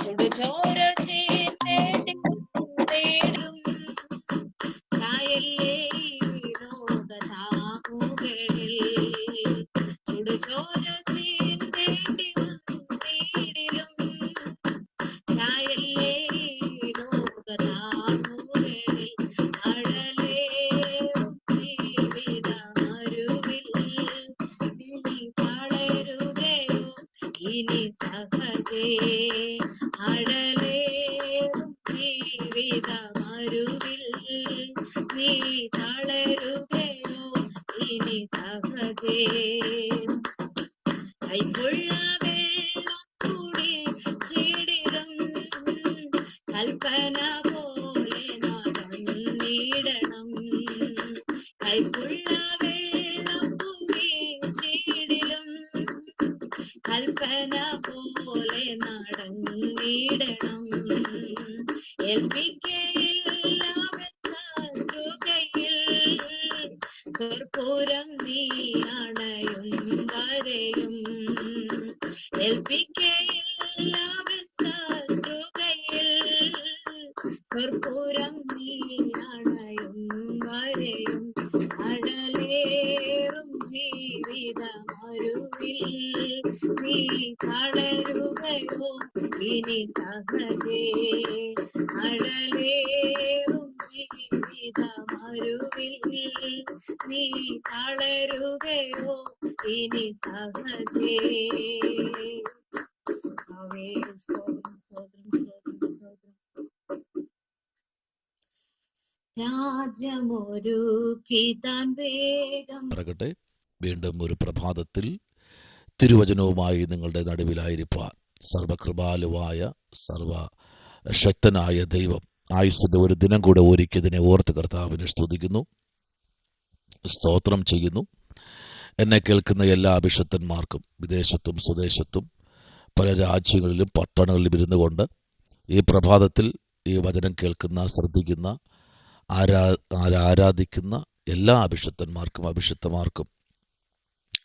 ചുടുചോര ചേർത്തേണ്ടി നേടും ചായല്ലേ ലോകതാമുകളിൽ ചുടുചോര ചേർത്തേണ്ടി നേടിലും ചായല്ലേ ലോകതാമുകളിൽ അഴലേറും ജീവിതമരുവിൽ ഇനി തളരുകയോ ഇനി സഹജേ അഴലേറും ജീവിതമരുവിൽ നീ തളരുകയോ ഇനി സഹജേ കൈപ്പുള്ള വെള്ളം കൂടി ചീടിടും കൽപ്പന പോലെ നടന്നിടണം കൈപ്പുള്ള വെള്ളം കൂടി ചീടിലും കൽപ്പന പോലെ നടന്നിടണം ഏൽപ്പിക്കയില്ല ശത്രുകയിൽ കർപ്പൂരം നീ അണയും വരെയും ഏൽപ്പിക്കയില്ല ശത്രുകയിൽ കർപ്പൂരം നീ അണയും വരെയും അഴലേറും ജീവിതമരുവിൽ നീ തളരുകയോ ഇനി സഹജേ അഴലേറും ജീവിതമരുവിൽ നീ തളരുകയോ ഇനി സഹജേ സ്തോത്രം സ്തോത്രം സ്തോത്രം സ്തോത്രം രാജ്യമൊരുക്കി താൻ വേഗം പറകട്ടെ. വീണ്ടും ഒരു പ്രഭാതത്തിൽ തിരുവചനവുമായി നിങ്ങളുടെ നടുവിലായിരിക്കാൻ സർവകൃപാലുവായ സർവശക്തനായ ദൈവം ആയുസ്സിന്റെ ഒരു ദിനം കൂടെ ഒരുക്കിയതിനെ ഓർത്ത് കർത്താവിനെ സ്തുതിക്കുന്നു, സ്തോത്രം ചെയ്യുന്നു. എന്നെ കേൾക്കുന്ന എല്ലാ അഭിഷക്തന്മാർക്കും വിദേശത്തും സ്വദേശത്തും പല രാജ്യങ്ങളിലും പട്ടണങ്ങളിലും ഇരുന്നു കൊണ്ട് ഈ പ്രഭാതത്തിൽ ഈ വചനം കേൾക്കുന്ന, ശ്രദ്ധിക്കുന്ന, ആരാധിക്കുന്ന എല്ലാ അഭിഷക്തന്മാർക്കും അഭിഷക്തമാർക്കും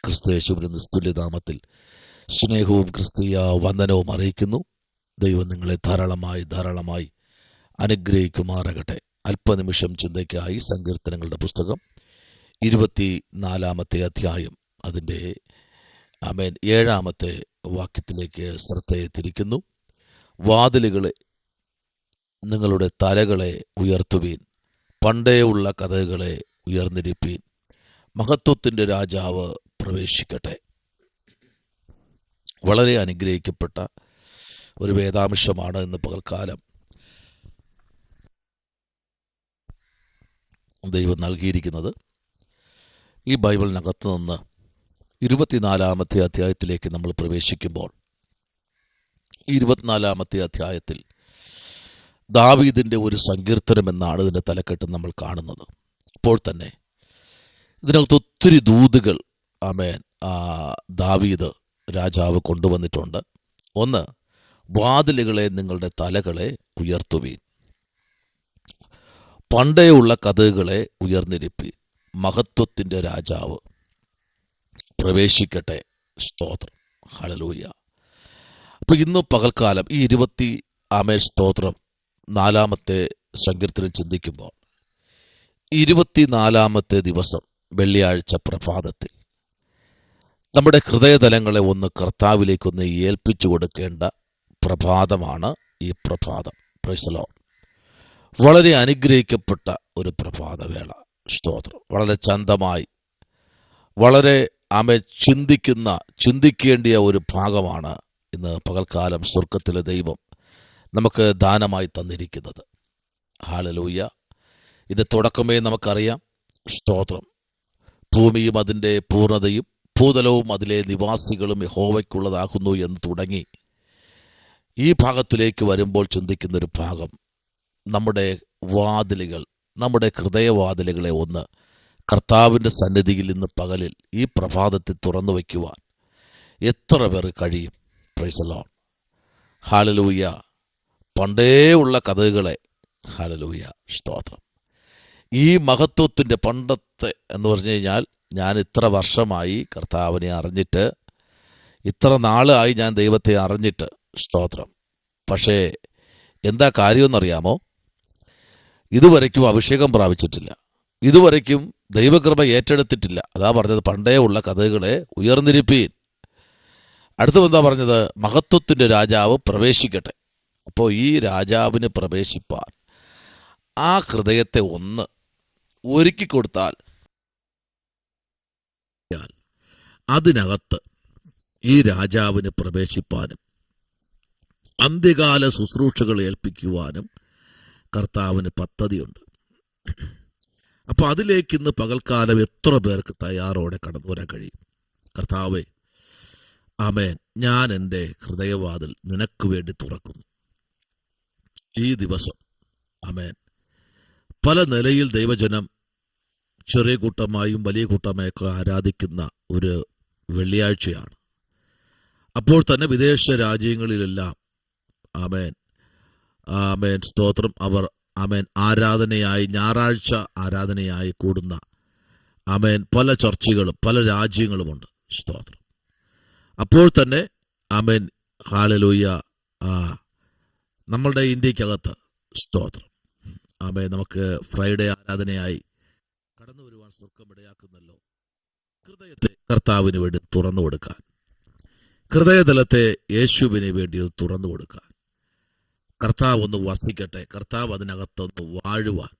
ക്രിസ്തുയേശുവിന്റെ നിസ്തുല്യനാമത്തിൽ സ്നേഹവും ക്രിസ്തീയ വന്ദനവും അറിയിക്കുന്നു. ദൈവം നിങ്ങളെ ധാരാളമായി അനുഗ്രഹിക്കുമാറാകട്ടെ. അല്പനിമിഷം ചിന്തയ്ക്കായി സങ്കീർത്തനങ്ങളുടെ പുസ്തകം 24-ാമത്തെ അധ്യായം അതിൻ്റെ 7-ാമത്തെ വാക്യത്തിലേക്ക് ശ്രദ്ധയെ തിരിക്കുന്നു. വാതിലുകളെ നിങ്ങളുടെ തലകളെ ഉയർത്തുവീൻ, പണ്ടേ ഉള്ള കഥകളെ ഉയർന്നിരിപ്പീൻ, മഹത്വത്തിൻ്റെ രാജാവ് പ്രവേശിക്കട്ടെ. വളരെ അനുഗ്രഹിക്കപ്പെട്ട ഒരു വേദാംശമാണ് ഇന്ന് പകൽക്കാലം ദൈവം നൽകിയിരിക്കുന്നത്. ഈ ബൈബിളിനകത്ത് നിന്ന് 24-ാമത്തെ അധ്യായത്തിലേക്ക് നമ്മൾ പ്രവേശിക്കുമ്പോൾ 24-ാമത്തെ അധ്യായത്തിൽ ദാവീദിൻ്റെ ഒരു സങ്കീർത്തനം എന്നാണ് ഇതിൻ്റെ തലക്കെട്ട് നമ്മൾ കാണുന്നത്. അപ്പോൾ തന്നെ ഇതിനകത്ത് ഒത്തിരി ദൂതുകൾ ദാവീദ് രാജാവ് കൊണ്ടുവന്നിട്ടുണ്ട്. ഒന്ന്, വാതിലുകളെ നിങ്ങളുടെ തലകളെ ഉയർത്തുവീൻ, പണ്ടേ ഉള്ള കഥകളെ ഉയർന്നിരിപ്പീൻ, മഹത്വത്തിൻ്റെ രാജാവ് പ്രവേശിക്കട്ടെ. സ്തോത്രം, ഹല്ലേലൂയ. അപ്പോൾ ഇന്ന് പകൽക്കാലം ഈ 20 സ്തോത്രം 4-ാമത്തെ സങ്കീർത്തനം ചിന്തിക്കുമ്പോൾ 24-ാമത്തെ ദിവസം വെള്ളിയാഴ്ച പ്രഭാതത്തിൽ നമ്മുടെ ഹൃദയതലങ്ങളെ ഒന്ന് കർത്താവിലേക്കൊന്ന് ഏൽപ്പിച്ചു കൊടുക്കേണ്ട പ്രഭാതമാണ് ഈ പ്രഭാതം. Price the Lord. വളരെ അനുഗ്രഹിക്കപ്പെട്ട ഒരു പ്രഭാതവേള. സ്തോത്രം. വളരെ ചന്തമായി, വളരെ ചിന്തിക്കേണ്ടിയ ഒരു ഭാഗമാണ് ഇന്ന് പകൽക്കാലം സ്വർഗത്തിലെ ദൈവം നമുക്ക് ദാനമായി തന്നിരിക്കുന്നത്. ഹല്ലേലൂയ. ഇത് തുടക്കമേ നമുക്കറിയാം. സ്തോത്രം. ഭൂമിയും അതിൻ്റെ പൂർണ്ണതയും ഭൂതലവും അതിലെ നിവാസികളും യഹോവയ്ക്കുള്ളതാകുന്നു എന്ന് തുടങ്ങി ഈ ഭാഗത്തിലേക്ക് വരുമ്പോൾ ചിന്തിക്കുന്നൊരു ഭാഗം, നമ്മുടെ വാതിലുകൾ, നമ്മുടെ ഹൃദയവാതിലുകളെ ഒന്ന് കർത്താവിൻ്റെ സന്നിധിയിൽ ഇന്ന് പകലിൽ ഈ പ്രഭാതത്തിൽ തുറന്നു വയ്ക്കുവാൻ എത്ര പേർ കഴിയും? Price the Lord. ഹല്ലേലൂയ. പണ്ടേ ഉള്ള കഥകളെ, ഹല്ലേലൂയ, സ്തോത്രം. ഈ മഹത്വത്തിൻ്റെ പണ്ടത്തെ എന്ന് പറഞ്ഞു കഴിഞ്ഞാൽ, ഞാൻ ഇത്ര വർഷമായി കർത്താവിനെ അറിഞ്ഞിട്ട്, ഇത്ര നാളായി ഞാൻ ദൈവത്തെ അറിഞ്ഞിട്ട്, സ്തോത്രം. പക്ഷേ എന്താ കാര്യമെന്നറിയാമോ? ഇതുവരയ്ക്കും അഭിഷേകം പ്രാപിച്ചിട്ടില്ല, ഇതുവരയ്ക്കും ദൈവകൃപ ഏറ്റെടുത്തിട്ടില്ല. അതാ പറഞ്ഞത്, പണ്ടേ ഉള്ള കഥകളെ ഉയർന്നിരിപ്പീൻ. അടുത്ത എന്താ പറഞ്ഞത്? മഹത്വത്തിൻ്റെ രാജാവ് പ്രവേശിക്കട്ടെ. അപ്പോൾ ഈ രാജാവിന് പ്രവേശിപ്പാൻ ആ ഹൃദയത്തെ ഒന്ന് ഒരുക്കി കൊടുത്താൽ അതിനകത്ത് ഈ രാജാവിന് പ്രവേശിപ്പാനും അന്ത്യകാല ശുശ്രൂഷകൾ ഏൽപ്പിക്കുവാനും കർത്താവിന് പദ്ധതിയുണ്ട്. അപ്പോൾ അതിലേക്ക് ഇന്ന് പകൽക്കാലം എത്ര പേർക്ക് തയ്യാറോടെ കടന്നു വരാൻ കഴിയും? കർത്താവേ, ആമേൻ, ഞാൻ എൻ്റെ ഹൃദയവാതിൽ നിനക്ക് വേണ്ടി തുറക്കുന്നു. ഈ ദിവസം ആമേൻ, പല നിലയിൽ ദൈവജനം ചെറിയ കൂട്ടമായും വലിയ കൂട്ടമായൊക്കെ ആരാധിക്കുന്ന ഒരു വെള്ളിയാഴ്ചയാണ്. അപ്പോൾ തന്നെ വിദേശ രാജ്യങ്ങളിലെല്ലാം ആമേൻ ആമേൻ സ്തോത്രം, അവർ ആമേൻ ആരാധനയായി, ഞായറാഴ്ച ആരാധനയായി കൂടുന്ന ആമേൻ പല ചർച്ചുകളും പല രാജ്യങ്ങളുമുണ്ട്. സ്തോത്രം. അപ്പോൾ തന്നെ ആമേൻ ഹല്ലേലൂയ, നമ്മളുടെ ഇന്ത്യക്കകത്ത് സ്തോത്രം ആമേൻ നമുക്ക് ഫ്രൈഡേ ആരാധനയായി കടന്നു വരുവാൻ സ്വർഗം ഇടയാക്കുന്നല്ലോ. ഹൃദയത്തെ കർത്താവിന് വേണ്ടി തുറന്നു കൊടുക്കാൻ, ഹൃദയതലത്തെ യേശുവിന് വേണ്ടി തുറന്നു കൊടുക്കാൻ, കർത്താവ് ഒന്ന് വസിക്കട്ടെ, കർത്താവ് അതിനകത്തൊന്ന് വാഴുവാൻ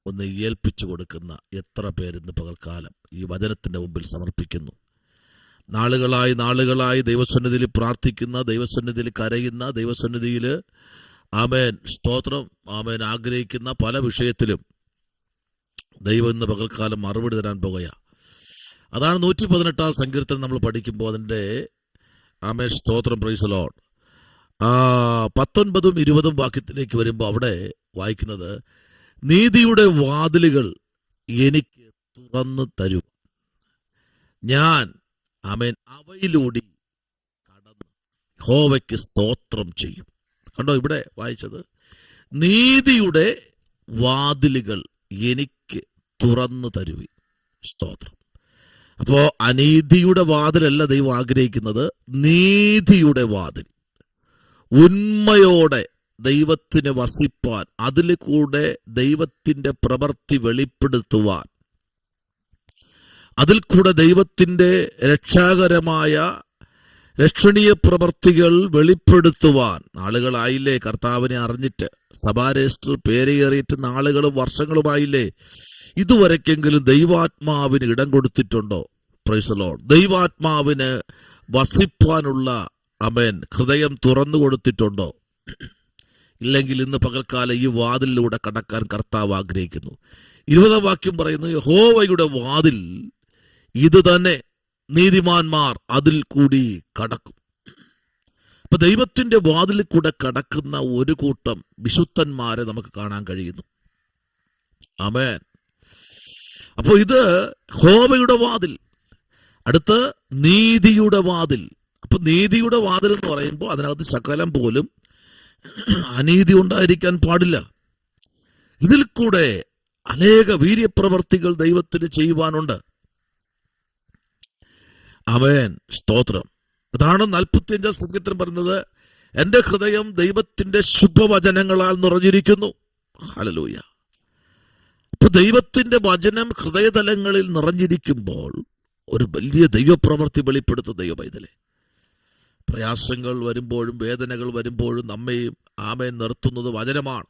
ഒന്ന് ഏൽപ്പിച്ചു കൊടുക്കുന്ന എത്ര പേരിന്ന് പകൽക്കാലം ഈ വചനത്തിൻ്റെ മുമ്പിൽ സമർപ്പിക്കുന്നു. നാളുകളായി ദൈവസന്നിധിയിൽ പ്രാർത്ഥിക്കുന്ന, ദൈവസന്നിധിയിൽ കരയുന്ന, ദൈവസന്നിധിയിൽ ആമേൻ സ്തോത്രം ആമേൻ ആഗ്രഹിക്കുന്ന പല വിഷയത്തിലും ദൈവം ഇന്ന് പകൽക്കാലം മറുപടി തരാൻ പോകുകയാണ്. അതാണ് 118 സങ്കീർത്തനം നമ്മൾ പഠിക്കുമ്പോൾ അതിൻ്റെ ആമേൻ സ്തോത്രം പ്രൈസ് ദി ലോർഡ് 19ഉം 20ഉം വാക്യത്തിലേക്ക് വരുമ്പോൾ അവിടെ വായിക്കുന്നത്, നീതിയുടെ വാതിലുകൾ എനിക്ക് തുറന്നു തരും, ഞാൻ ആമേൻ അവയിലൂടെ കടന്ന് യഹോവയ്ക്ക് സ്തോത്രം ചെയ്യും. കണ്ടോ ഇവിടെ വായിച്ചത്, നീതിയുടെ വാതിലുകൾ എനിക്ക് തുറന്നു തരുവി. സ്തോത്രം. അപ്പോ അനീതിയുടെ വാതിലല്ല ദൈവം ആഗ്രഹിക്കുന്നത്, നീതിയുടെ വാതിൽ. ഉന്മയോടെ ദൈവത്തിന് വസിപ്പാൻ, അതിൽ കൂടെ ദൈവത്തിൻ്റെ പ്രവൃത്തി വെളിപ്പെടുത്തുവാൻ, അതിൽ കൂടെ ദൈവത്തിൻ്റെ രക്ഷാകരമായ രക്ഷണീയ പ്രവൃത്തികൾ വെളിപ്പെടുത്തുവാൻ. നാളുകളായില്ലേ കർത്താവിനെ അറിഞ്ഞിട്ട്, സഭാരജിസ്റ്റർ പേരേറിയിട്ട് നാളുകളും വർഷങ്ങളുമായില്ലേ? ഇതുവരെക്കെങ്കിലും ദൈവാത്മാവിന് ഇടം കൊടുത്തിട്ടുണ്ടോ? Praise the Lord. ദൈവാത്മാവിന് വസിപ്പാനുള്ള ആമേൻ ഹൃദയം തുറന്നു കൊടുത്തിട്ടുണ്ടോ? ഇല്ലെങ്കിൽ ഇന്ന് പകൽക്കാലം ഈ വാതിലിലൂടെ കടക്കാൻ കർത്താവ് ആഗ്രഹിക്കുന്നു. 20ാം വാക്യം പറയുന്നു, യഹോവയുടെ വാതിൽ ഇത് തന്നെ, നീതിമാന്മാർ അതിൽ കൂടി കടക്കും. അപ്പൊ ദൈവത്തിന്റെ വാതിലിൽ കൂടെ കടക്കുന്ന ഒരു കൂട്ടം വിശുദ്ധന്മാരെ നമുക്ക് കാണാൻ കഴിയുന്നു. ആമേൻ. അപ്പൊ ഇത് യഹോവയുടെ വാതിൽ, അടുത്ത് നീതിയുടെ വാതിൽ. അപ്പൊ നീതിയുടെ വാതിൽ എന്ന് പറയുമ്പോൾ അതിനകത്ത് ശകലം പോലും അനീതി ഉണ്ടായിരിക്കാൻ പാടില്ല. ഇതിൽ കൂടെ അനേക വീര്യപ്രവർത്തികൾ ദൈവത്തിന് ചെയ്യുവാനുണ്ട്. ആമേൻ സ്തോത്രം. അതാണ് 45ാം സങ്കീർത്തനം പറയുന്നത്, എൻ്റെ ഹൃദയം ദൈവത്തിന്റെ ശുഭവചനങ്ങളാൽ നിറഞ്ഞിരിക്കുന്നു. ഹല്ലേലൂയ. അപ്പൊ ദൈവത്തിന്റെ വചനം ഹൃദയതലങ്ങളിൽ നിറഞ്ഞിരിക്കുമ്പോൾ ഒരു വലിയ ദൈവപ്രവൃത്തി വെളിപ്പെടുത്തും. ദൈവപൈതലെ, പ്രയാസങ്ങൾ വരുമ്പോഴും വേദനകൾ വരുമ്പോഴും നമ്മയും ആമേൻ നിർത്തുന്നത് വചനമാണ്.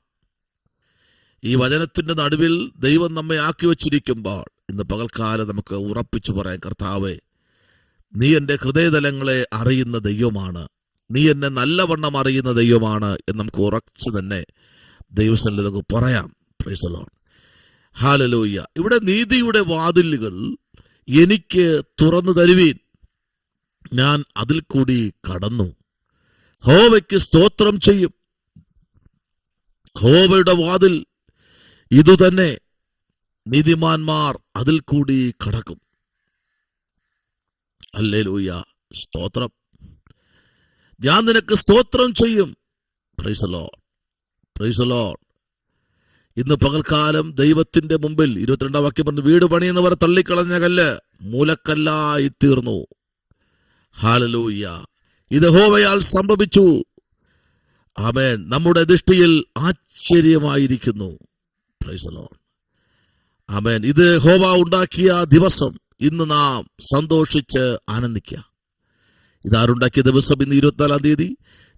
ഈ വചനത്തിന്റെ നടുവിൽ ദൈവം നമ്മെ ആക്കി വച്ചിരിക്കുമ്പോൾ ഇന്ന് പകൽക്കാലം നമുക്ക് ഉറപ്പിച്ചു പറയാം, കർത്താവേ, നീ എൻ്റെ ഹൃദയതലങ്ങളെ അറിയുന്ന ദൈവമാണ്, നീ എന്നെ നല്ലവണ്ണം അറിയുന്ന ദൈവമാണ് എന്ന് നമുക്ക് ഉറച്ചു തന്നെ ദൈവസന്നിധിയിൽ നമുക്ക് പറയാം. Price the Lord. ഹല്ലേലൂയ. ഇവിടെ നീതിയുടെ വാതിലുകൾ എനിക്ക് തുറന്നു തരുവീൻ, ഞാൻ അതിൽ കൂടി കടന്നു യഹോവയ്ക്ക് സ്തോത്രം ചെയ്യും. യഹോവയുടെ വാതിൽ ഇതുതന്നെ, നീതിമാന്മാർ അതിൽ കൂടി കടക്കും. ഹല്ലേലൂയ. സ്തോത്രം. ഞാൻ നിനക്ക് സ്തോത്രം ചെയ്യും. Price the Lord. Price the Lord. ഇന്ന് പകൽക്കാലം ദൈവത്തിന്റെ മുമ്പിൽ 22ാം വാക്യം പറഞ്ഞു, വീട് പണിയുന്നവർ തള്ളിക്കളഞ്ഞ കല്ല് മൂലക്കല്ലായി തീർന്നു. ഹല്ലേലൂയ. ഇത് യഹോവയാൽ സംഭവിച്ചു. ആമേൻ, നമ്മുടെ ദൃഷ്ടിയിൽ ആശ്ചര്യമായിരിക്കുന്നു. Praise the Lord. ആമേൻ. ഇത് യഹോവ ഉണ്ടാക്കിയ ദിവസം, ഇന്ന് നാം സന്തോഷിച്ച് ആനന്ദിക്കുക. ഇതാരുണ്ടാക്കിയ ദിവസം? ഇന്ന് 24-ാം തീയതി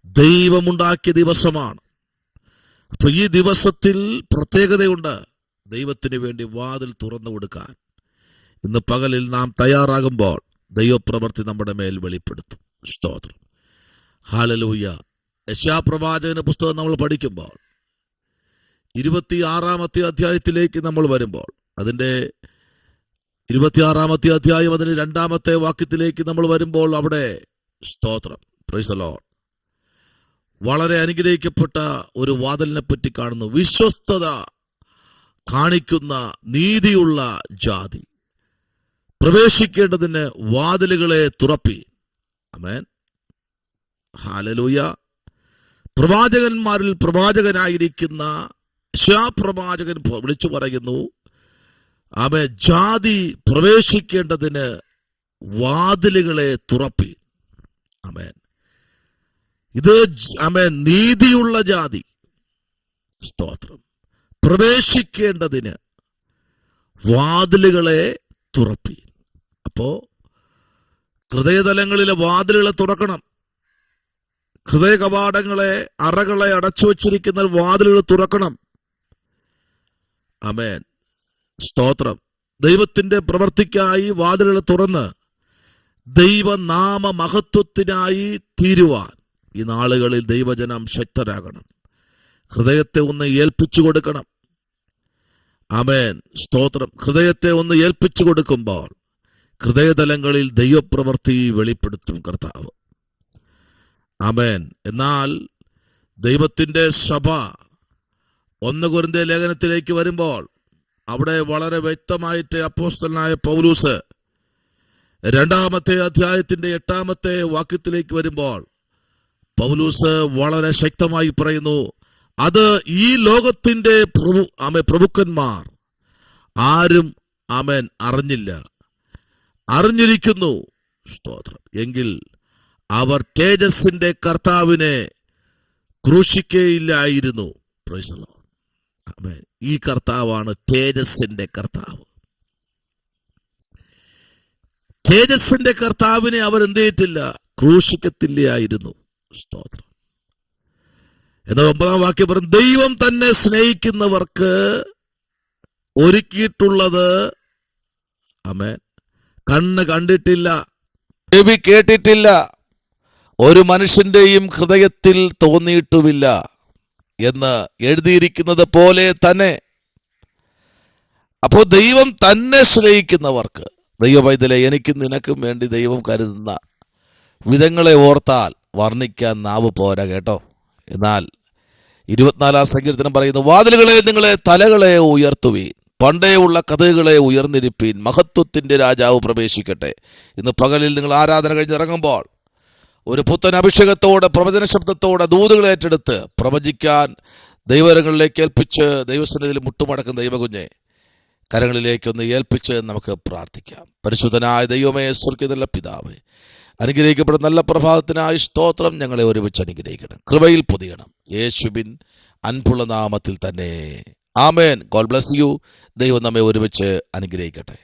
ദൈവമുണ്ടാക്കിയ ദിവസമാണ്. അപ്പൊ ഈ ദിവസത്തിൽ പ്രത്യേകതയുണ്ട്. ദൈവത്തിന് വേണ്ടി വാതിൽ തുറന്നു കൊടുക്കാൻ ഇന്ന് പകലിൽ നാം തയ്യാറാകുമ്പോൾ ദൈവപ്രവൃത്തി നമ്മുടെ മേൽ വെളിപ്പെടുത്തും. സ്തോത്രം. ഹല്ലേലൂയ. യെശയ്യാപ്രവാചകന്റെ പുസ്തകം നമ്മൾ പഠിക്കുമ്പോൾ 26-ാമത്തെ അധ്യായത്തിലേക്ക് നമ്മൾ വരുമ്പോൾ, അതിന്റെ 26-ാമത്തെ അധ്യായം അതിന് 2-ാമത്തെ വാക്യത്തിലേക്ക് നമ്മൾ വരുമ്പോൾ, അവിടെ സ്തോത്രം, പ്രൈസ് ദി ലോർഡ്, വളരെ അനുഗ്രഹിക്കപ്പെട്ട ഒരു വാതിലിനെ പറ്റി കാണുന്നു. വിശ്വസ്തത കാണിക്കുന്ന നീതിയുള്ള ജാതി, പ്രവേശിക്കേണ്ടതിന് വാതിലുകളെ തുറപ്പി. ആമേൻ. ഹല്ലേലൂയ. പ്രവാചകന്മാരിൽ പ്രവാചകനായിരിക്കുന്ന യെശയ്യാപ്രവാചകൻ വിളിച്ചു പറയുന്നു, ആമേൻ, ജാതി പ്രവേശിക്കേണ്ടതിന് വാതിലുകളെ തുറപ്പി. ആമേൻ. ഇത് ആമേൻ നീതിയുള്ള ജാതി, സ്തോത്രം, പ്രവേശിക്കേണ്ടതിന് വാതിലുകളെ തുറപ്പി. അപ്പോ ഹൃദയതലങ്ങളിലെ വാതിലുകളെ തുറക്കണം. ഹൃദയ കവാടങ്ങളെ, അറകളെ അടച്ചു വച്ചിരിക്കുന്ന വാതിലുകൾ തുറക്കണം. ആമേൻ. സ്തോത്രം. ദൈവത്തിന്റെ പ്രവൃത്തിക്കായി വാതിലുകൾ തുറന്ന് ദൈവനാമ മഹത്വത്തിനായി തീരുവാൻ ഈ നാളുകളിൽ ദൈവജനം ശക്തരാകണം. ഹൃദയത്തെ ഒന്ന് ഏൽപ്പിച്ചു കൊടുക്കണം. ആമേൻ. സ്തോത്രം. ഹൃദയത്തെ ഒന്ന് ഏൽപ്പിച്ചു കൊടുക്കുമ്പോൾ ഹൃദയതലങ്ങളിൽ ദൈവപ്രവൃത്തി വെളിപ്പെടുത്തും കർത്താവ്. ആമേൻ. എന്നാൽ ദൈവത്തിന്റെ സഭ 1 കൊരിന്ത്യർ ലേഖനത്തിലേക്ക് വരുമ്പോൾ അവിടെ വളരെ വ്യക്തമായിട്ട് അപ്പോസ്തലനായ പൗലോസ് 2-ാമത്തെ അധ്യായത്തിന്റെ 8-ാമത്തെ വാക്യത്തിലേക്ക് വരുമ്പോൾ പൗലോസ് വളരെ ശക്തമായി പറയുന്നു, അത് ഈ ലോകത്തിന്റെ പ്രഭുക്കന്മാർ ആരും ആമേൻ അറിഞ്ഞില്ല. അറിഞ്ഞിരിക്കുന്നു, സ്തോത്രം, എങ്കിൽ അവർ തേജസ്സിന്റെ കർത്താവിനെ ക്രൂശിക്കയില്ലായിരുന്നു. Praise the Lord. ആമേൻ. ഈ കർത്താവാണ് തേജസ്സിന്റെ കർത്താവ്. തേജസ്സിന്റെ കർത്താവിനെ അവർ എന്ത് ചെയ്തിട്ടില്ല? ക്രൂശിക്കത്തില്ലായിരുന്നു. സ്തോത്രം. എന്നാൽ 9-ാം വാക്യം പറയും, ദൈവം തന്നെ സ്നേഹിക്കുന്നവർക്ക് ഒരുക്കിയിട്ടുള്ളത് ആമേൻ കണ്ണ് കണ്ടിട്ടില്ല, ചെവി കേട്ടിട്ടില്ല, ഒരു മനുഷ്യന്റെയും ഹൃദയത്തിൽ തോന്നിയിട്ടുമില്ല എന്ന് എഴുതിയിരിക്കുന്നത് പോലെ തന്നെ. അപ്പോ ദൈവം തന്നെ സ്നേഹിക്കുന്നവർക്ക്, ദൈവപൈതലെ, എനിക്കും നിനക്കും വേണ്ടി ദൈവം കരുതുന്ന വിധങ്ങളെ ഓർത്താൽ വർണ്ണിക്കാൻ നാവ് പോരാ കേട്ടോ. എന്നാൽ 24-ാം സങ്കീർത്തനം പറയുന്നു, വാതിലുകളെ നിങ്ങളെ തലകളെ ഉയർത്തുവീൻ, പണ്ടേ ഉള്ള കഥകളെ ഉയർന്നിരിപ്പീൻ, മഹത്വത്തിന്റെ രാജാവ് പ്രവേശിക്കട്ടെ. ഇന്ന് പകലിൽ നിങ്ങൾ ആരാധന കഴിഞ്ഞിറങ്ങുമ്പോൾ ഒരു പുത്തൻ അഭിഷേകത്തോടെ, പ്രവചന ശബ്ദത്തോടെ ദൂതുകളെ ഏറ്റെടുത്ത് പ്രവചിക്കാൻ ദൈവകരങ്ങളിലേക്ക് ഏൽപ്പിച്ച് ദൈവസന്നിധിയിൽ മുട്ടുമടക്കുന്ന ദൈവകുഞ്ഞെ കരങ്ങളിലേക്കൊന്ന് ഏൽപ്പിച്ച് നമുക്ക് പ്രാർത്ഥിക്കാം. പരിശുദ്ധനായ ദൈവമേ, സ്വർഗ്ഗത്തിലുള്ള പിതാവേ, അനുഗ്രഹിക്കപ്പെടുന്ന നല്ല പ്രഭാതത്തിനായി സ്തോത്രം. ഞങ്ങളെ ഒരുമിച്ച് അനുഗ്രഹിക്കണം, കൃപയിൽ പൊതിയണം, യേശുവിൻ അൻപുള്ള നാമത്തിൽ തന്നെ. ആമേൻ. God bless you. ദൈവം നമ്മെ ഒരുമിച്ച് അനുഗ്രഹിക്കട്ടെ.